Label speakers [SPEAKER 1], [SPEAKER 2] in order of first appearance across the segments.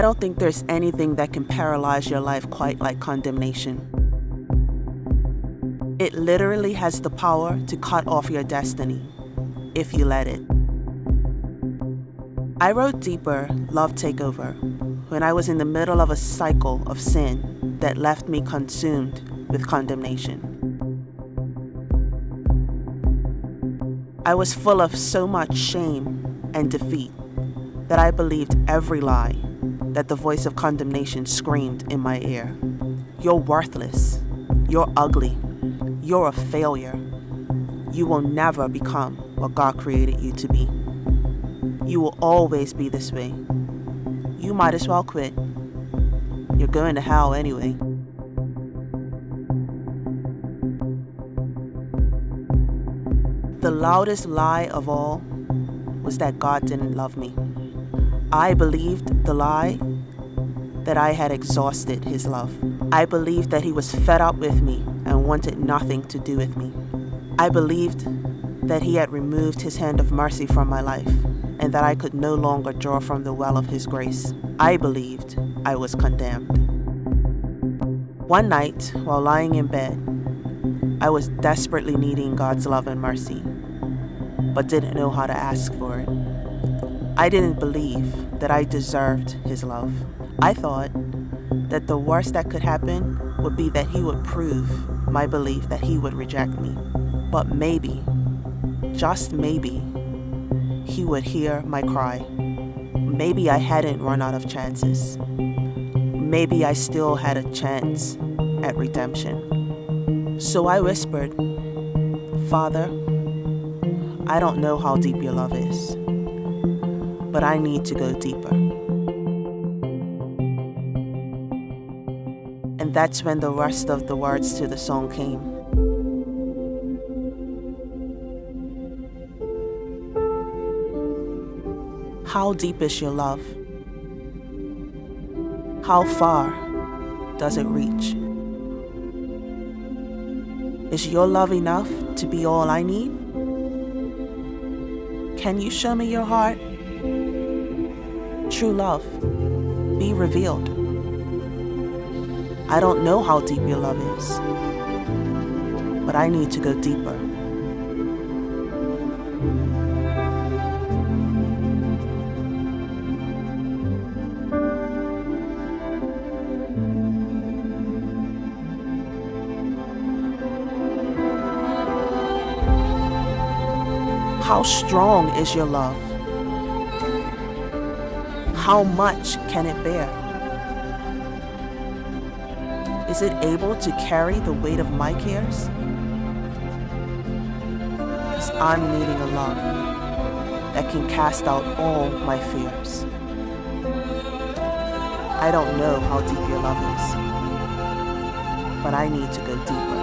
[SPEAKER 1] I don't think there's anything that can paralyze your life quite like condemnation. It literally has the power to cut off your destiny, if you let it. I wrote Deeper, Love Takeover, when I was in the middle of a cycle of sin that left me consumed with condemnation. I was full of so much shame and defeat that I believed every lie that the voice of condemnation screamed in my ear. You're worthless. You're ugly. You're a failure. You will never become what God created you to be. You will always be this way. You might as well quit. You're going to hell anyway. The loudest lie of all was that God didn't love me. I believed the lie that I had exhausted his love. I believed that he was fed up with me and wanted nothing to do with me. I believed that he had removed his hand of mercy from my life and that I could no longer draw from the well of his grace. I believed I was condemned. One night, while lying in bed, I was desperately needing God's love and mercy, but didn't know how to ask for it. I didn't believe that I deserved his love. I thought that the worst that could happen would be that he would prove my belief that he would reject me. But maybe, just maybe, he would hear my cry. Maybe I hadn't run out of chances. Maybe I still had a chance at redemption. So I whispered, Father, I don't know how deep your love is, but I need to go deeper. And that's when the rest of the words to the song came. How deep is your love? How far does it reach? Is your love enough to be all I need? Can you show me your heart? True love, be revealed. I don't know how deep your love is, but I need to go deeper. How strong is your love? How much can it bear? Is it able to carry the weight of my cares? Because I'm needing a love that can cast out all my fears. I don't know how deep your love is, but I need to go deeper.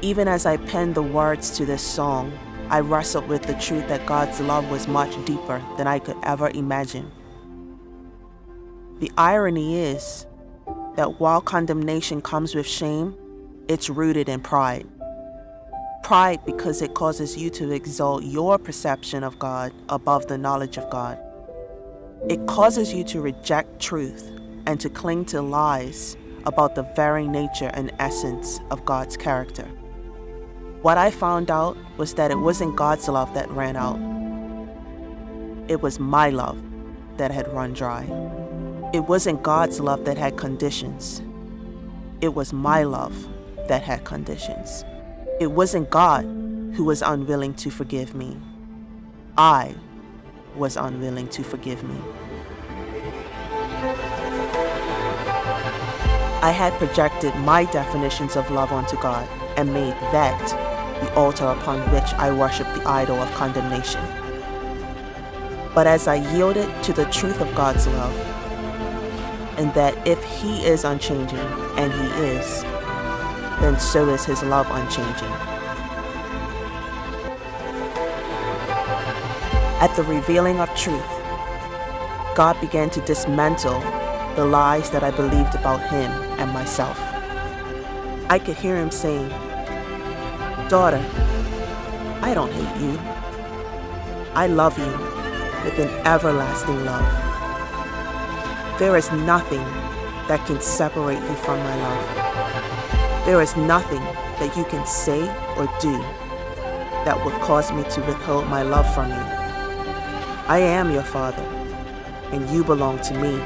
[SPEAKER 1] Even as I penned the words to this song, I wrestled with the truth that God's love was much deeper than I could ever imagine. The irony is that while condemnation comes with shame, it's rooted in pride. Pride because it causes you to exalt your perception of God above the knowledge of God. It causes you to reject truth and to cling to lies about the very nature and essence of God's character. What I found out was that it wasn't God's love that ran out. It was my love that had run dry. It wasn't God's love that had conditions. It was my love that had conditions. It wasn't God who was unwilling to forgive me. I was unwilling to forgive me. I had projected my definitions of love onto God and made that the altar upon which I worshiped the idol of condemnation. But as I yielded to the truth of God's love, and that if He is unchanging, and He is, then so is His love unchanging. At the revealing of truth, God began to dismantle the lies that I believed about Him and myself. I could hear Him saying, "Daughter, I don't hate you. I love you with an everlasting love. There is nothing that can separate you from my love. There is nothing that you can say or do that would cause me to withhold my love from you. I am your Father, and you belong to me,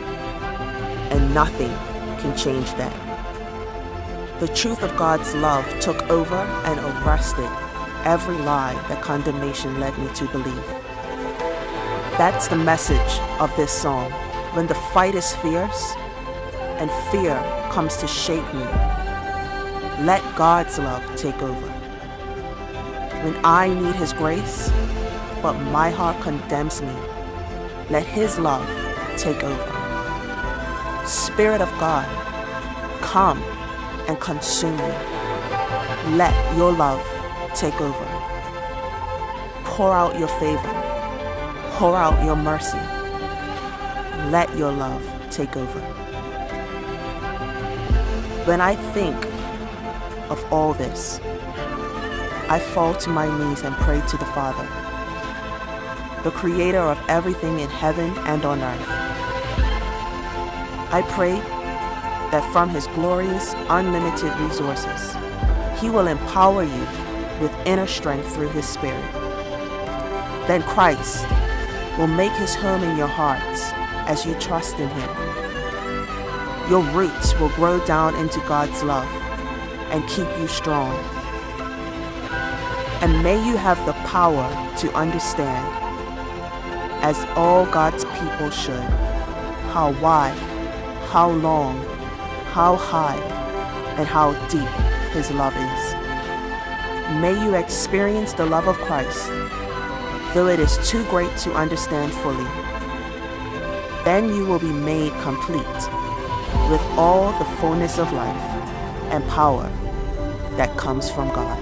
[SPEAKER 1] and nothing can change that." The truth of God's love took over and arrested every lie that condemnation led me to believe. That's the message of this song. When the fight is fierce and fear comes to shake me, let God's love take over. When I need His grace, but my heart condemns me, let His love take over. Spirit of God, come and consume me. Let your love take over. Pour out your favor. Pour out your mercy. Let your love take over. When I think of all this, I fall to my knees and pray to the Father, the Creator of everything in heaven and on earth. I pray that from His glorious, unlimited resources, He will empower you with inner strength through His Spirit. Then Christ will make His home in your hearts as you trust in Him. Your roots will grow down into God's love and keep you strong. And may you have the power to understand, as all God's people should, how wide, how long, how high, and how deep His love is. May you experience the love of Christ, though it is too great to understand fully. Then you will be made complete with all the fullness of life and power that comes from God.